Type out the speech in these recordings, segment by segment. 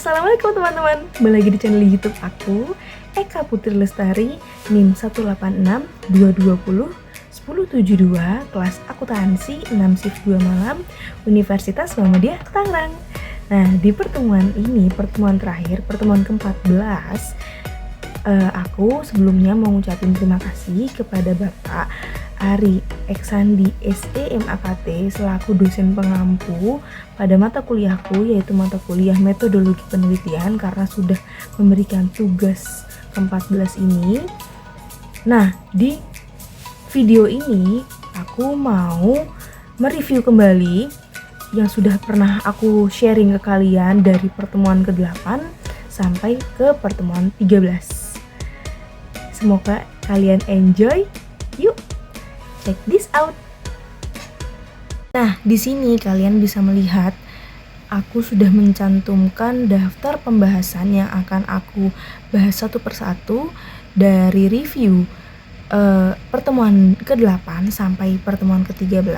Assalamualaikum teman-teman, kembali lagi di channel YouTube aku, Eka Putri Lestari, NIM 18622201072, kelas akuntansi 6 shift 2 malam, Universitas Muhammadiyah Tangerang. Nah, di pertemuan ini, pertemuan terakhir, pertemuan ke-14, aku sebelumnya mau ngucapin terima kasih kepada Bapak Ari Eksandi SEMAKT selaku dosen pengampu pada mata kuliahku, yaitu mata kuliah metodologi penelitian, karena sudah memberikan tugas ke-14 ini. Nah, di video ini aku mau mereview kembali yang sudah pernah aku sharing ke kalian dari pertemuan ke-8 sampai ke pertemuan 13. Semoga kalian enjoy. Yuk, check this out. Nah, di sini kalian bisa melihat aku sudah mencantumkan daftar pembahasan yang akan aku bahas satu persatu dari review pertemuan ke-8 sampai pertemuan ke-13.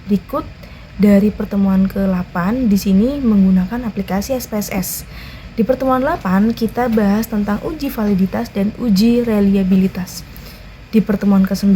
Berikut dari pertemuan ke-8 di sini menggunakan aplikasi SPSS. Di pertemuan 8 kita bahas tentang uji validitas dan uji reliabilitas. Di pertemuan ke-9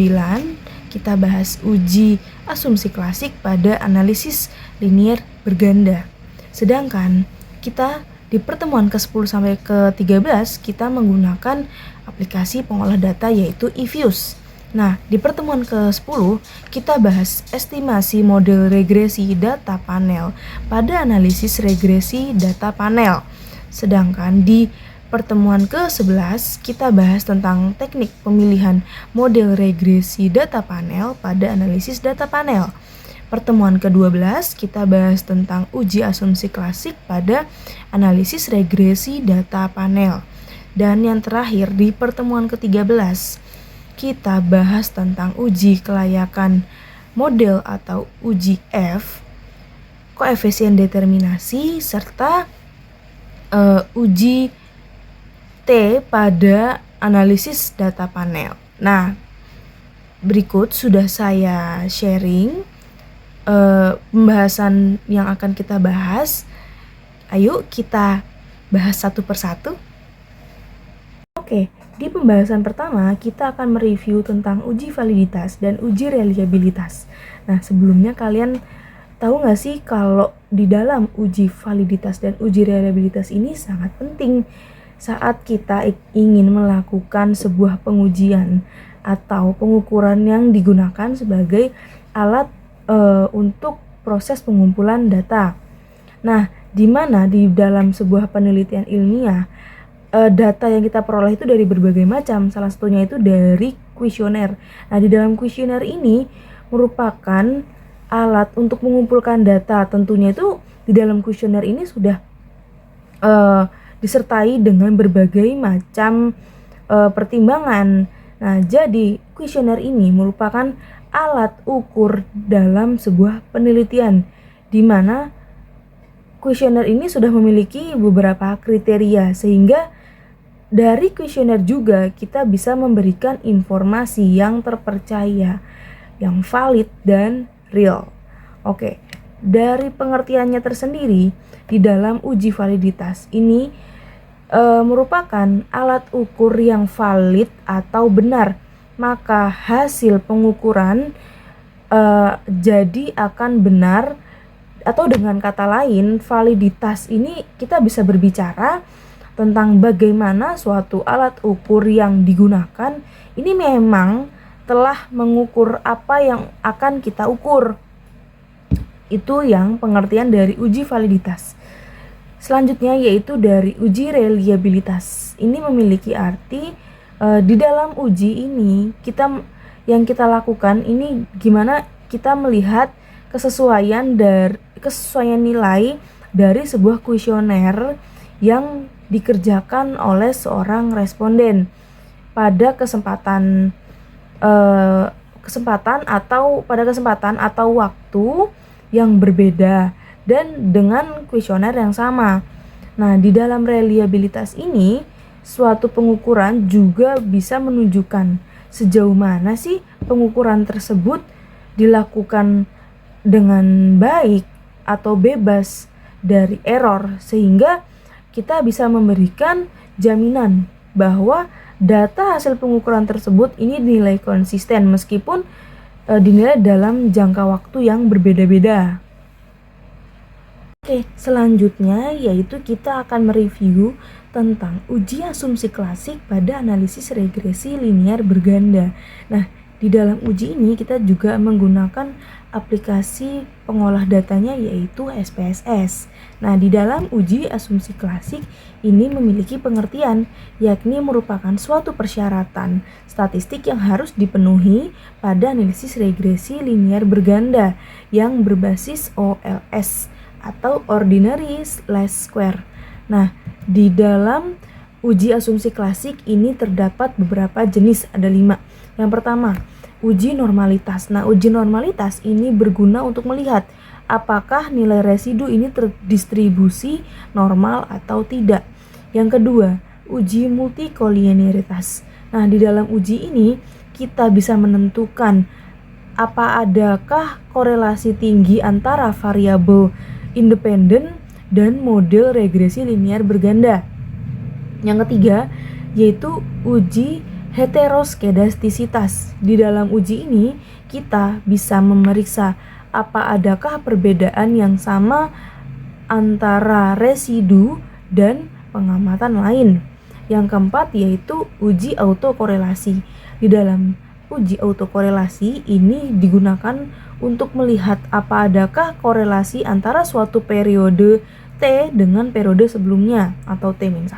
kita bahas uji asumsi klasik pada analisis linier berganda. Sedangkan kita di pertemuan ke-10 sampai ke-13 kita menggunakan aplikasi pengolah data yaitu eViews. Nah, di pertemuan ke-10 kita bahas estimasi model regresi data panel pada analisis regresi data panel. Sedangkan di pertemuan ke-11 kita bahas tentang teknik pemilihan model regresi data panel pada analisis data panel. Pertemuan ke-12 kita bahas tentang uji asumsi klasik pada analisis regresi data panel. Dan yang terakhir di pertemuan ke-13 kita bahas tentang uji kelayakan model atau uji F, koefisien determinasi, serta uji T pada analisis data panel. Nah, berikut sudah saya sharing pembahasan yang akan kita bahas. Ayo kita bahas satu persatu. Oke, di pembahasan pertama kita akan mereview tentang uji validitas dan uji reliabilitas. Nah, sebelumnya kalian tahu nggak sih kalau di dalam uji validitas dan uji reliabilitas ini sangat penting saat kita ingin melakukan sebuah pengujian atau pengukuran yang digunakan sebagai alat untuk proses pengumpulan data. Nah, di mana di dalam sebuah penelitian ilmiah data yang kita peroleh itu dari berbagai macam, salah satunya itu dari kuesioner. Nah, di dalam kuesioner ini merupakan alat untuk mengumpulkan data. Tentunya itu di dalam kuesioner ini sudah disertai dengan berbagai macam pertimbangan. Nah, jadi kuesioner ini merupakan alat ukur dalam sebuah penelitian, di mana kuesioner ini sudah memiliki beberapa kriteria, sehingga dari kuesioner juga kita bisa memberikan informasi yang terpercaya, yang valid dan real. Oke, dari pengertiannya tersendiri, di dalam uji validitas ini merupakan alat ukur yang valid atau benar, maka hasil pengukuran jadi akan benar, atau dengan kata lain, validitas ini kita bisa berbicara tentang bagaimana suatu alat ukur yang digunakan ini memang telah mengukur apa yang akan kita ukur. Itu yang pengertian dari uji validitas. Selanjutnya yaitu dari uji reliabilitas. Ini memiliki arti di dalam uji ini yang kita lakukan ini gimana kita melihat kesesuaian nilai dari sebuah kuesioner yang dikerjakan oleh seorang responden pada kesempatan atau waktu yang berbeda dan dengan kuesioner yang sama. Nah, di dalam reliabilitas ini suatu pengukuran juga bisa menunjukkan sejauh mana sih pengukuran tersebut dilakukan dengan baik atau bebas dari error, sehingga kita bisa memberikan jaminan bahwa data hasil pengukuran tersebut ini dinilai konsisten meskipun dinilai dalam jangka waktu yang berbeda-beda. Oke, selanjutnya yaitu kita akan mereview tentang uji asumsi klasik pada analisis regresi linear berganda. Nah, di dalam uji ini kita juga menggunakan aplikasi pengolah datanya yaitu SPSS. Nah, di dalam uji asumsi klasik ini memiliki pengertian, yakni merupakan suatu persyaratan statistik yang harus dipenuhi pada analisis regresi linear berganda yang berbasis OLS atau ordinary least square. Nah, di dalam uji asumsi klasik ini terdapat beberapa jenis, ada 5. Yang pertama, uji normalitas. Nah, uji normalitas ini berguna untuk melihat apakah nilai residu ini terdistribusi normal atau tidak. Yang kedua, uji multikolinearitas. Nah, di dalam uji ini kita bisa menentukan adakah korelasi tinggi antara variabel independen dan model regresi linear berganda. Yang ketiga, yaitu uji heteroskedastisitas. Di dalam uji ini, kita bisa memeriksa adakah perbedaan yang sama antara residu dan pengamatan lain. Yang keempat, yaitu uji autokorelasi. Di dalam uji autokorelasi ini digunakan untuk melihat adakah korelasi antara suatu periode T dengan periode sebelumnya atau T-1.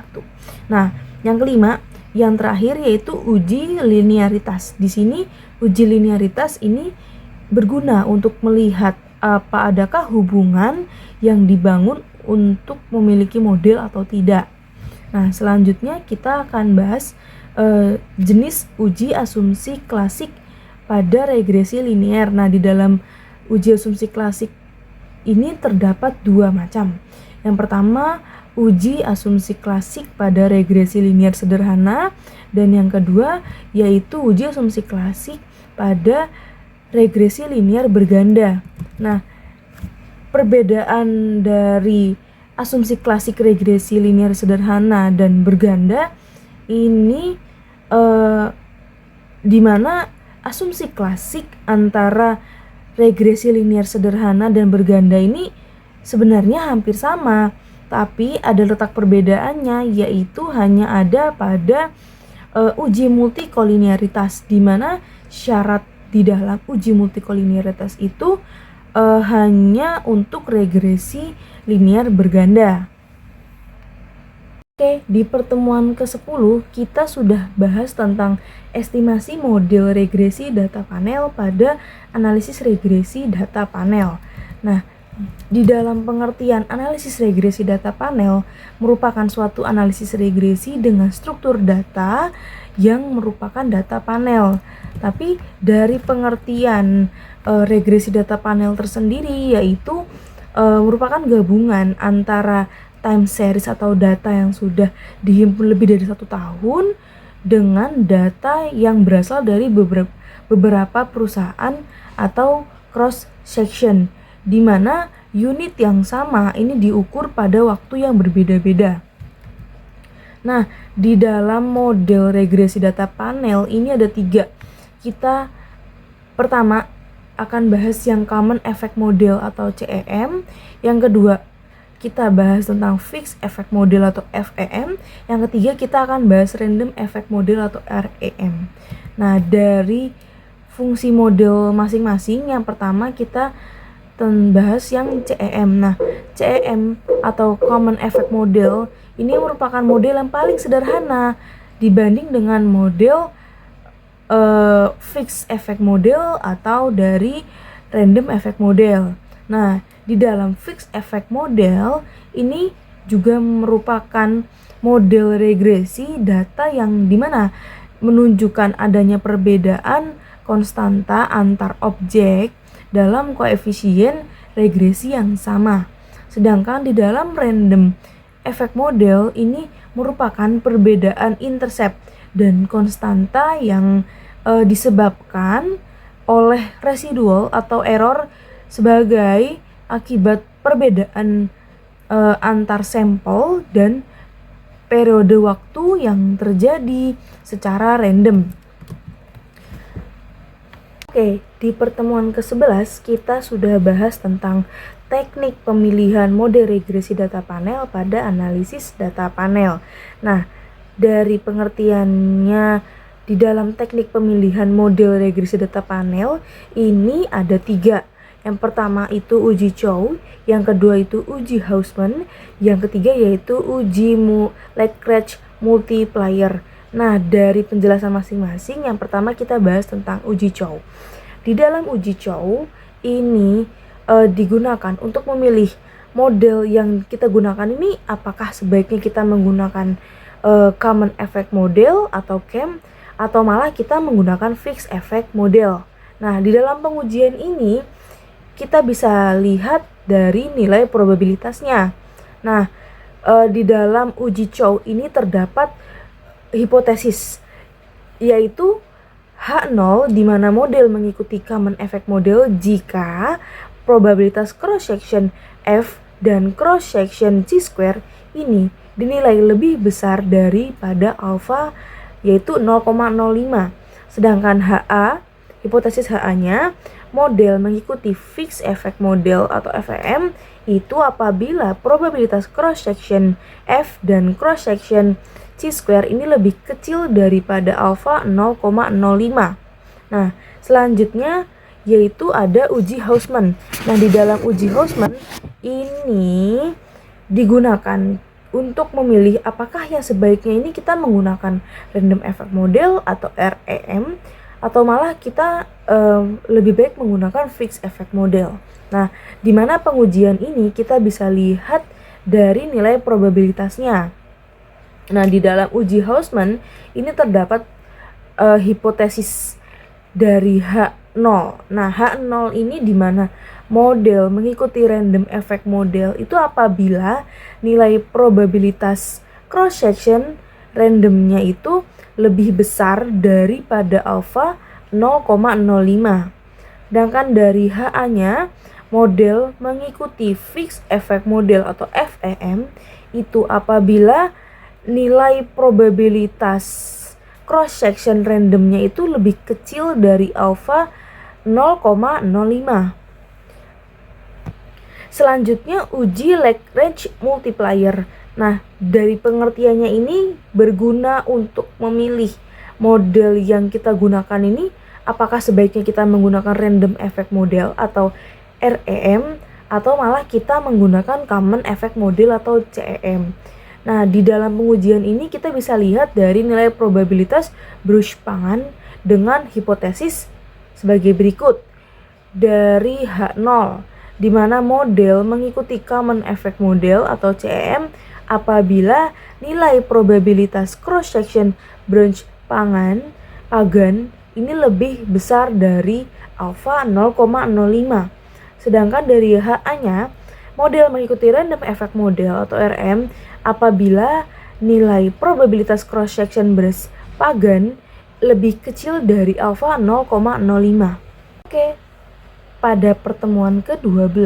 Nah, yang kelima, yang terakhir yaitu uji linearitas. Di sini uji linearitas ini berguna untuk melihat adakah hubungan yang dibangun untuk memiliki model atau tidak. Nah, selanjutnya kita akan bahas jenis uji asumsi klasik pada regresi linear. Nah, di dalam uji asumsi klasik ini terdapat 2 macam. Yang pertama, uji asumsi klasik pada regresi linear sederhana, dan yang kedua yaitu uji asumsi klasik pada regresi linear berganda. Nah, perbedaan dari asumsi klasik regresi linear sederhana dan berganda ini di mana asumsi klasik antara regresi linear sederhana dan berganda ini sebenarnya hampir sama, tapi ada letak perbedaannya, yaitu hanya ada pada uji multikolinearitas, di mana syarat di dalam uji multikolinearitas itu hanya untuk regresi linear berganda. Oke, di pertemuan ke-10 kita sudah bahas tentang estimasi model regresi data panel pada analisis regresi data panel. Nah, di dalam pengertian analisis regresi data panel merupakan suatu analisis regresi dengan struktur data yang merupakan data panel. Tapi dari pengertian regresi data panel tersendiri yaitu merupakan gabungan antara time series atau data yang sudah dihimpun lebih dari 1 tahun dengan data yang berasal dari beberapa perusahaan atau cross section, di mana unit yang sama ini diukur pada waktu yang berbeda-beda. Nah, di dalam model regresi data panel ini ada 3. Kita pertama akan bahas yang common effect model atau CEM. Yang kedua, kita bahas tentang fixed effect model atau FEM. Yang ketiga, kita akan bahas random effect model atau REM. Nah, dari fungsi model masing-masing, yang pertama kita bahas yang CEM. Nah, CEM atau common effect model ini merupakan model yang paling sederhana dibanding dengan model fixed effect model atau dari random effect model. Nah, di dalam fixed effect model ini juga merupakan model regresi data yang dimana menunjukkan adanya perbedaan konstanta antar objek dalam koefisien regresi yang sama. Sedangkan di dalam random effect model ini merupakan perbedaan intercept dan konstanta yang disebabkan oleh residual atau error sebagai akibat perbedaan antar sampel dan periode waktu yang terjadi secara random. Oke, di pertemuan ke-11 kita sudah bahas tentang teknik pemilihan mode regresi data panel pada analisis data panel. Nah, dari pengertiannya di dalam teknik pemilihan model regresi data panel ini ada 3. Yang pertama itu uji Chow, yang kedua itu uji Hausman, yang ketiga yaitu uji Lagrange multiplier. Nah, dari penjelasan masing-masing, yang pertama kita bahas tentang uji Chow. Di dalam uji Chow ini digunakan untuk memilih model yang kita gunakan ini apakah sebaiknya kita menggunakan common effect model atau CEM atau malah kita menggunakan fixed effect model. Nah, di dalam pengujian ini kita bisa lihat dari nilai probabilitasnya. Nah, di dalam uji Chow ini terdapat hipotesis yaitu H0 di mana model mengikuti common effect model jika probabilitas cross section F dan cross section chi-square ini dinilai lebih besar daripada alfa yaitu 0,05. Sedangkan HA, hipotesis HA-nya model mengikuti fixed effect model atau FEM itu apabila probabilitas cross section F dan cross section chi-square ini lebih kecil daripada alfa 0,05. Nah, selanjutnya yaitu ada uji Hausman. Nah, di dalam uji Hausman ini digunakan untuk memilih apakah yang sebaiknya ini kita menggunakan random effect model atau REM atau malah kita lebih baik menggunakan fixed effect model. Nah, di mana pengujian ini kita bisa lihat dari nilai probabilitasnya. Nah, di dalam uji Hausman ini terdapat hipotesis dari H0. Nah, H0 ini di mana model mengikuti random effect model itu apabila nilai probabilitas cross section randomnya itu lebih besar daripada alfa 0,05. Sedangkan dari HA-nya model mengikuti fixed effect model atau FEM itu apabila nilai probabilitas cross section randomnya itu lebih kecil dari alfa 0,05. Selanjutnya uji Lagrange multiplier. Nah, dari pengertiannya ini berguna untuk memilih model yang kita gunakan ini apakah sebaiknya kita menggunakan random effect model atau REM atau malah kita menggunakan common effect model atau CEM. Nah, di dalam pengujian ini kita bisa lihat dari nilai probabilitas Bruch-Pangan dengan hipotesis sebagai berikut. Dari H0, di mana model mengikuti common effect model atau CEM apabila nilai probabilitas cross section Bruch-Pangan ini lebih besar dari alfa 0,05. Sedangkan dari HA-nya model mengikuti random effect model atau RM apabila nilai probabilitas cross section Bruch-Pangan lebih kecil dari alfa 0,05. Oke, pada pertemuan ke-12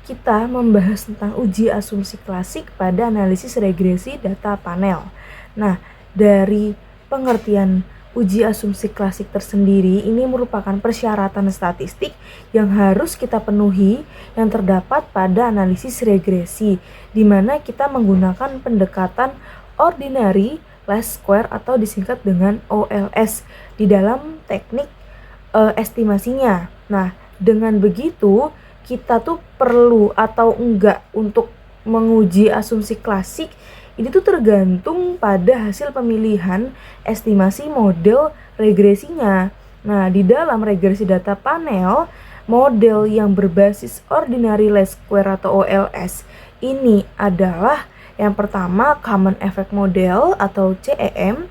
kita membahas tentang uji asumsi klasik pada analisis regresi data panel. Nah, dari pengertian uji asumsi klasik tersendiri ini merupakan persyaratan statistik yang harus kita penuhi yang terdapat pada analisis regresi, di mana kita menggunakan pendekatan ordinary least square atau disingkat dengan OLS di dalam teknik estimasinya. Nah, dengan begitu kita tuh perlu atau enggak untuk menguji asumsi klasik ini tuh tergantung pada hasil pemilihan estimasi model regresinya. Nah, di dalam regresi data panel, model yang berbasis ordinary least square atau OLS ini adalah yang pertama common effect model atau CEM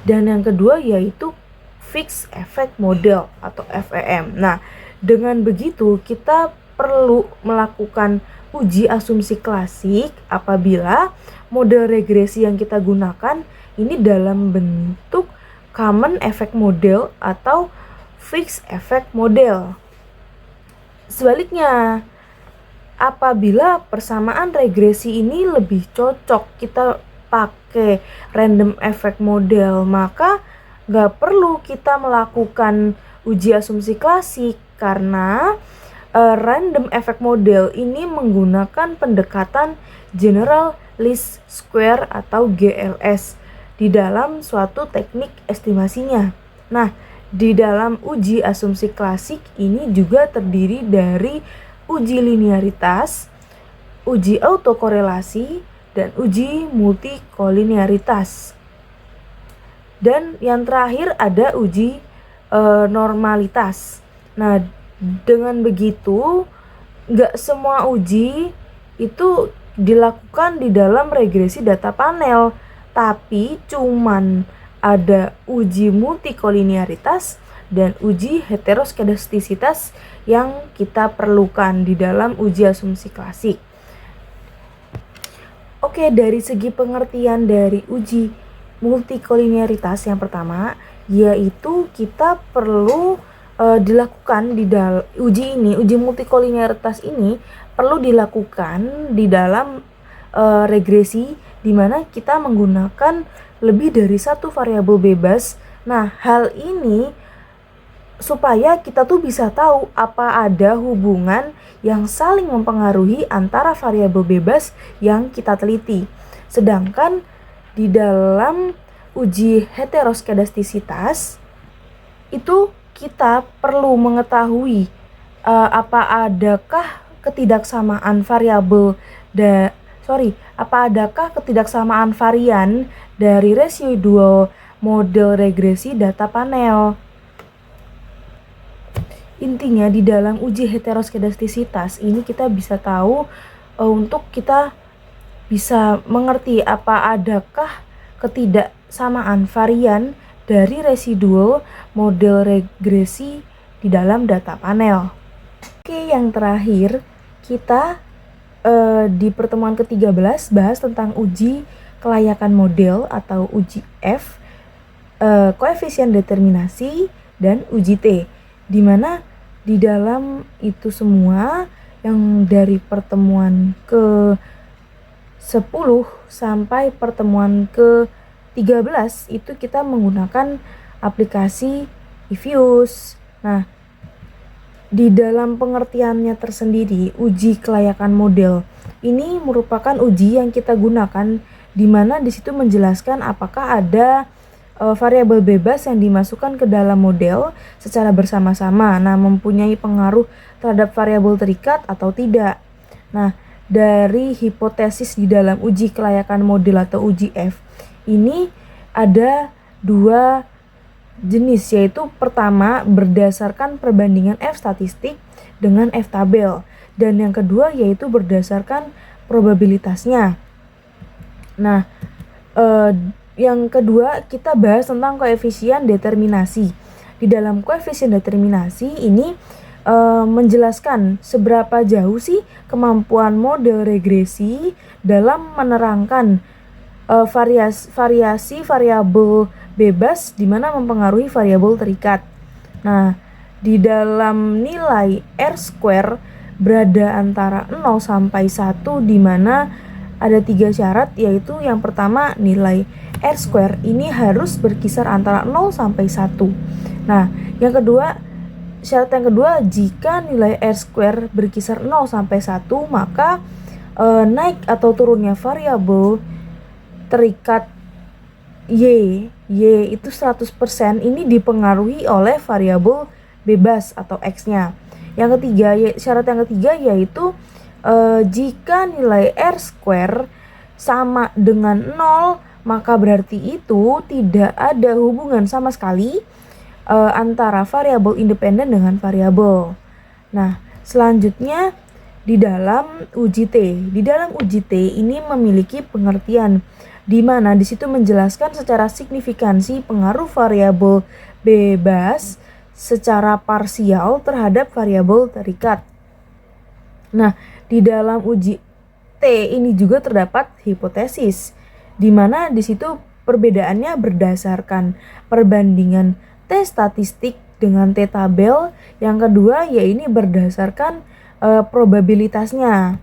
dan yang kedua yaitu fixed effect model atau FEM. Nah, dengan begitu kita perlu melakukan uji asumsi klasik apabila model regresi yang kita gunakan ini dalam bentuk common effect model atau fixed effect model. Sebaliknya, apabila persamaan regresi ini lebih cocok kita pakai random effect model, maka nggak perlu kita melakukan uji asumsi klasik karena random effect model ini menggunakan pendekatan general least square atau GLS di dalam suatu teknik estimasinya. Nah, di dalam uji asumsi klasik ini juga terdiri dari uji linearitas, uji autokorelasi, dan uji multikolinearitas. Dan yang terakhir ada uji normalitas. Nah, dengan begitu nggak semua uji itu dilakukan di dalam regresi data panel, tapi cuman ada uji multikolinearitas dan uji heteroskedastisitas yang kita perlukan di dalam uji asumsi klasik. Oke, dari segi pengertian dari uji multikolinearitas yang pertama, yaitu kita perlu dilakukan di dalam uji multikolinearitas ini perlu dilakukan di dalam regresi di mana kita menggunakan lebih dari satu variabel bebas. Nah, hal ini supaya kita tuh bisa tahu apa ada hubungan yang saling mempengaruhi antara variabel bebas yang kita teliti. Sedangkan di dalam uji heteroskedastisitas itu kita perlu mengetahui apa adakah ketidaksamaan varian dari residual model regresi data panel. Intinya di dalam uji heteroskedastisitas ini kita bisa tahu untuk kita bisa mengerti apa adakah ketidaksamaan varian dari residual model regresi di dalam data panel. Oke, yang terakhir kita di pertemuan ke-13 bahas tentang uji kelayakan model atau uji F, koefisien determinasi, dan uji T, di mana di dalam itu semua yang dari pertemuan ke-10 sampai pertemuan ke-13 itu kita menggunakan aplikasi Evius. Nah, di dalam pengertiannya tersendiri, uji kelayakan model ini merupakan uji yang kita gunakan di mana di situ menjelaskan apakah ada variabel bebas yang dimasukkan ke dalam model secara bersama-sama, nah mempunyai pengaruh terhadap variabel terikat atau tidak. Nah, dari hipotesis di dalam uji kelayakan model atau uji F ini ada dua jenis, yaitu pertama berdasarkan perbandingan F statistik dengan F tabel, dan yang kedua yaitu berdasarkan probabilitasnya. Nah, yang kedua kita bahas tentang koefisien determinasi. Di dalam koefisien determinasi ini menjelaskan seberapa jauh sih kemampuan model regresi dalam menerangkan variasi variabel bebas di mana mempengaruhi variabel terikat. Nah, di dalam nilai R² berada antara 0 sampai 1 di mana ada 3 syarat, yaitu yang pertama nilai R² ini harus berkisar antara 0 sampai 1. Nah, yang kedua, syarat yang kedua, jika nilai R² berkisar 0 sampai 1, maka naik atau turunnya variabel terikat Y itu 100% ini dipengaruhi oleh variabel bebas atau X-nya. Yang ketiga, syarat yang ketiga yaitu jika nilai R² sama dengan 0, maka berarti itu tidak ada hubungan sama sekali antara variabel independen dengan variabel. Nah, selanjutnya di dalam uji T. Di dalam uji T ini memiliki pengertian di mana di situ menjelaskan secara signifikansi pengaruh variabel bebas secara parsial terhadap variabel terikat. Nah, di dalam uji T ini juga terdapat hipotesis di mana di situ perbedaannya berdasarkan perbandingan T statistik dengan T tabel. Yang kedua, ya ini berdasarkan probabilitasnya.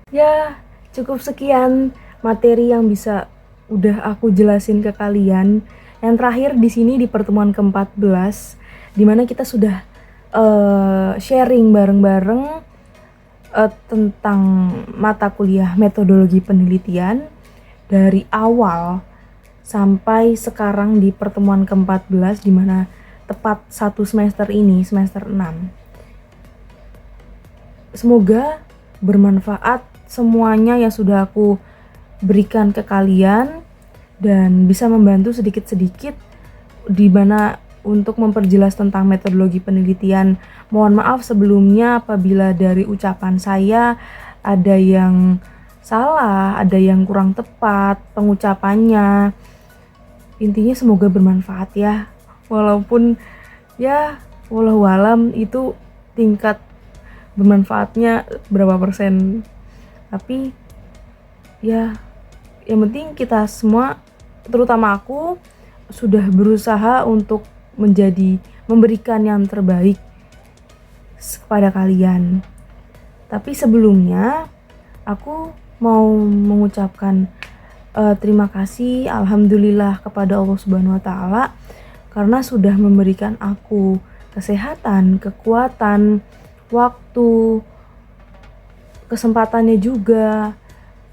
Ya, cukup sekian materi yang bisa udah aku jelasin ke kalian. Yang terakhir di sini di pertemuan ke-14 dimana kita sudah sharing bareng-bareng tentang mata kuliah metodologi penelitian dari awal sampai sekarang di pertemuan ke-14 di mana tepat 1 semester ini, semester 6. Semoga bermanfaat semuanya yang sudah aku berikan ke kalian dan bisa membantu sedikit-sedikit di mana untuk memperjelas tentang metodologi penelitian. Mohon maaf sebelumnya apabila dari ucapan saya ada yang salah, ada yang kurang tepat pengucapannya. Intinya semoga bermanfaat ya. Walaupun ya wallahualam itu tingkat bermanfaatnya berapa persen. Tapi ya yang penting kita semua, terutama aku, sudah berusaha untuk memberikan yang terbaik kepada kalian. Tapi sebelumnya aku mau mengucapkan terima kasih, alhamdulillah kepada Allah Subhanahu wa taala karena sudah memberikan aku kesehatan, kekuatan, waktu, kesempatannya juga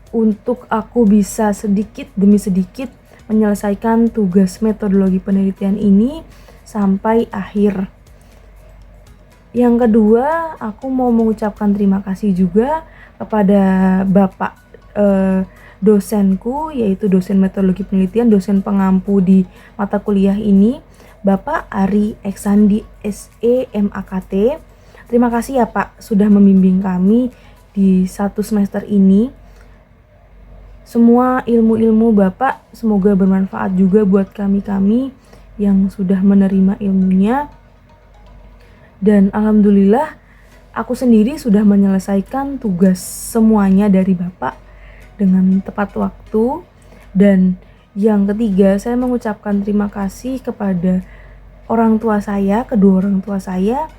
untuk aku bisa sedikit demi sedikit menyelesaikan tugas metodologi penelitian ini sampai akhir. Yang kedua, aku mau mengucapkan terima kasih juga kepada Bapak dosenku, yaitu dosen metodologi penelitian, dosen pengampu di mata kuliah ini, Bapak Ari Eksandi SE MAKT. Terima kasih ya Pak sudah membimbing kami di 1 semester ini. Semua ilmu-ilmu Bapak semoga bermanfaat juga buat kami-kami yang sudah menerima ilmunya. Dan alhamdulillah aku sendiri sudah menyelesaikan tugas semuanya dari Bapak dengan tepat waktu. Dan yang ketiga, saya mengucapkan terima kasih kepada orang tua saya, kedua orang tua saya,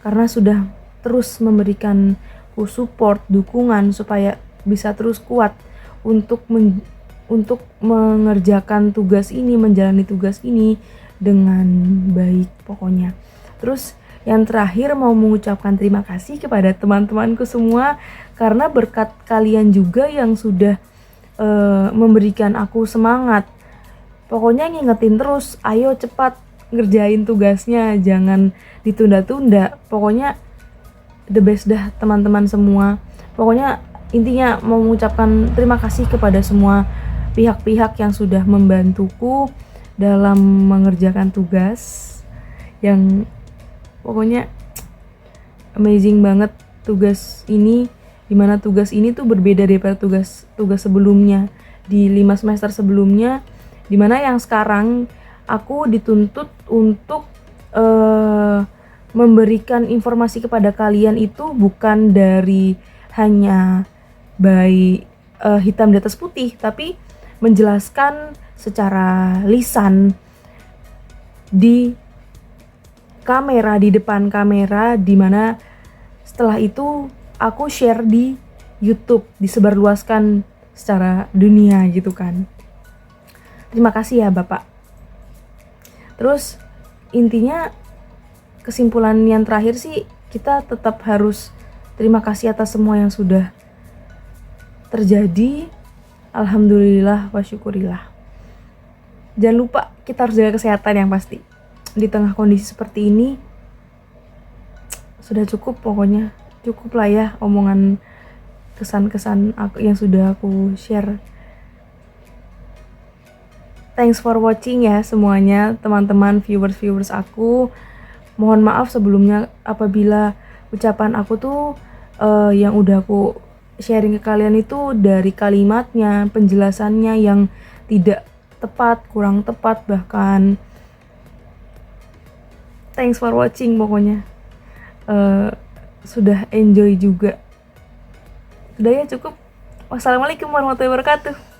karena sudah terus memberikan support, dukungan supaya bisa terus kuat untuk mengerjakan tugas ini, menjalani tugas ini dengan baik pokoknya. Terus yang terakhir mau mengucapkan terima kasih kepada teman-temanku semua karena berkat kalian juga yang sudah memberikan aku semangat. Pokoknya ngingetin terus, ayo cepat ngerjain tugasnya, jangan ditunda-tunda. Pokoknya the best dah teman-teman semua. Pokoknya intinya mau mengucapkan terima kasih kepada semua pihak-pihak yang sudah membantuku dalam mengerjakan tugas yang pokoknya amazing banget tugas ini, dimana tugas ini tuh berbeda daripada tugas sebelumnya di 5 semester sebelumnya, dimana yang sekarang aku dituntut untuk memberikan informasi kepada kalian itu bukan dari hanya by hitam di atas putih, tapi menjelaskan secara lisan di kamera, di depan kamera, dimana setelah itu aku share di YouTube, disebarluaskan secara dunia gitu kan. Terima kasih ya Bapak. Terus intinya kesimpulan yang terakhir sih, kita tetap harus terima kasih atas semua yang sudah terjadi. Alhamdulillah wa syukurillah. Jangan lupa kita harus jaga kesehatan yang pasti. Di tengah kondisi seperti ini sudah cukup, pokoknya cukup lah ya omongan kesan-kesan yang sudah aku share. Thanks for watching ya semuanya, teman-teman viewers aku. Mohon maaf sebelumnya apabila ucapan aku tuh yang udah aku sharing ke kalian itu dari kalimatnya, penjelasannya yang tidak tepat, kurang tepat bahkan. Thanks for watching pokoknya. Sudah enjoy juga. Udah ya cukup. Wassalamualaikum warahmatullahi wabarakatuh.